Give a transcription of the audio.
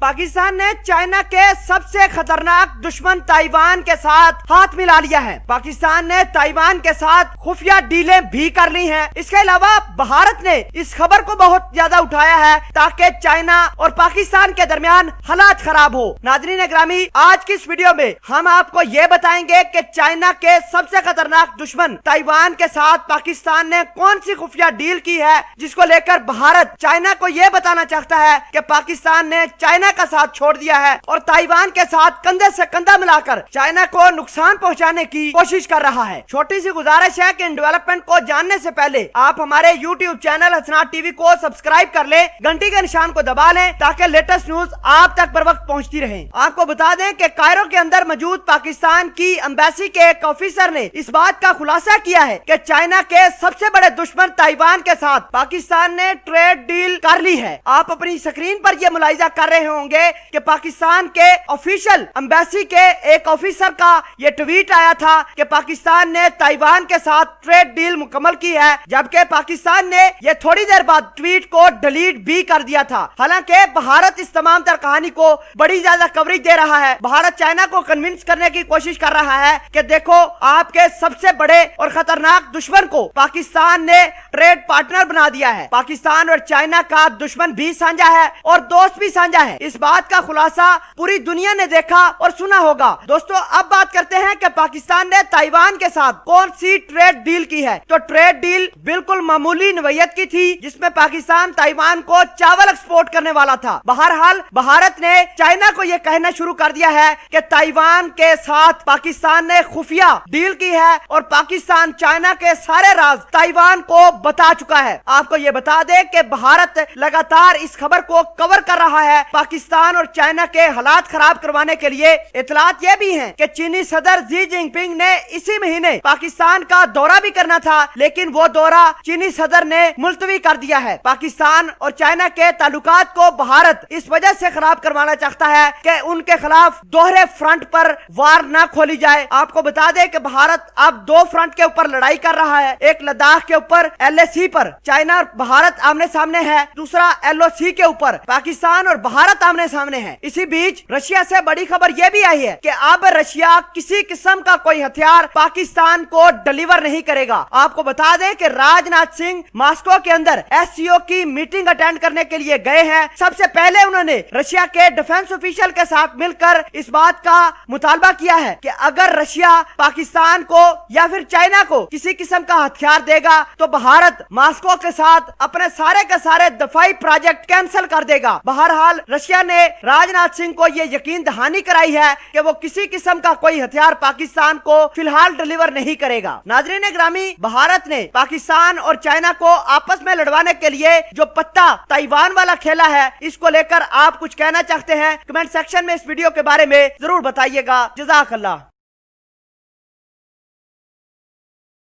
पाकिस्तान ने चाइना के सबसे खतरनाक दुश्मन ताइवान के साथ हाथ मिला लिया है। पाकिस्तान ने ताइवान के साथ खुफिया डीलें भी कर ली हैं। इसके अलावा भारत ने इस खबर को बहुत ज्यादा उठाया है ताकि चाइना और पाकिस्तान के दरमियान हालात खराब हो। नाज़रीन ग्रामी, आज की इस वीडियो में हम आपको ये बताएंगे कि चाइना के सबसे खतरनाक दुश्मन ताइवान के साथ पाकिस्तान ने कौन सी खुफिया डील की है, जिसको लेकर भारत चाइना को ये बताना चाहता है कि पाकिस्तान ने चाइना का साथ छोड़ दिया है और ताइवान के साथ कंधे से कंधा मिलाकर चाइना को नुकसान पहुंचाने की कोशिश कर रहा है। छोटी सी गुजारिश है कि इन डेवलपमेंट को जानने से पहले आप हमारे YouTube चैनल हसनात टीवी को सब्सक्राइब कर लें, घंटी के निशान को दबा लें ताकि लेटेस्ट न्यूज आप तक बर वक्त पहुंचती रहे। आपको बता दें कि कायरो के अंदर मौजूद पाकिस्तान की एम्बेसी के एक ऑफिसर ने इस बात का खुलासा किया है कि चाइना के सबसे बड़े दुश्मन ताइवान के साथ पाकिस्तान ने ट्रेड डील कर ली है। आप अपनी स्क्रीन पर यह मुलाहिजा कर रहे होंगे कि पाकिस्तान के ऑफिशियल एम्बेसी के एक ऑफिसर का यह ट्वीट आया था कि पाकिस्तान ने ताइवान के साथ ट्रेड डील मुकम्मल की है, जबकि पाकिस्तान ने यह थोड़ी देर बाद ट्वीट को डिलीट भी कर दिया था। हालांकि भारत इस तमाम तर कहानी को बड़ी ज्यादा कवरेज दे रहा है। भारत चाइना को कन्विंस करने की कोशिश कर रहा है कि देखो, आपके सबसे बड़े और खतरनाक दुश्मन को पाकिस्तान ने ट्रेड पार्टनर बना दिया है। पाकिस्तान और चाइना का दुश्मन भी साझा है और दोस्त भी साझा है। इस बात का खुलासा पूरी दुनिया ने देखा और सुना होगा। दोस्तों, अब बात करते हैं कि पाकिस्तान ने ताइवान के साथ कौन सी ट्रेड डील की है। तो ट्रेड डील बिल्कुल मामूली नवैयत की थी, जिसमें पाकिस्तान ताइवान को चावल एक्सपोर्ट करने वाला था। बहरहाल भारत ने चाइना को यह कहना शुरू कर दिया है कि ताइवान के साथ पाकिस्तान ने खुफिया डील की है और पाकिस्तान चाइना के सारे राज ताइवान को बता चुका है। आपको ये बता दें कि भारत लगातार इस खबर को कवर कर रहा है। पाकिस्तान और चाइना के हालात खराब करवाने के लिए इतलात ये भी हैं कि चीनी सदर शी जिनपिंग ने इसी महीने पाकिस्तान का दौरा भी करना था, लेकिन वो दौरा चीनी सदर ने मुलतवी कर दिया है। पाकिस्तान और चाइना के ताल्लुकात को भारत इस वजह से खराब करवाना चाहता है कि उनके खिलाफ दोहरे फ्रंट पर वार न खोली जाए। आपको बता दें कि भारत अब दो फ्रंट के ऊपर लड़ाई कर रहा है। एक लद्दाख के ऊपर LAC पर चाइना और भारत आमने सामने है, दूसरा LOC के ऊपर पाकिस्तान और भारत आमने सामने है। इसी बीच रशिया से बड़ी खबर यह भी आई है कि अब रशिया किसी किस्म का कोई हथियार पाकिस्तान को डिलीवर नहीं करेगा। आपको बता दें कि राजनाथ सिंह मॉस्को के अंदर SCO की मीटिंग अटेंड करने के लिए गए हैं। सबसे पहले उन्होंने रशिया के डिफेंस ऑफिशियल के साथ मिलकर इस बात का मुतालबा किया है कि अगर रशिया पाकिस्तान को या फिर चाइना को किसी किस्म का हथियार देगा तो भारत मॉस्को के साथ अपने सारे के सारे दफाई प्रोजेक्ट कैंसिल कर देगा। बहरहाल रशिया ने राजनाथ सिंह को यह यकीन दहानी कराई है कि वो किसी किस्म का कोई हथियार पाकिस्तान को फिलहाल डिलीवर नहीं करेगा। नाज़रीन ग्रामी, भारत ने पाकिस्तान और चाइना को आपस में लड़वाने के लिए जो पत्ता ताइवान वाला खेला है, इसको लेकर आप कुछ कहना चाहते हैं कमेंट सेक्शन में इस वीडियो के बारे में जरूर बताइएगा। जज़ाकल्लाह।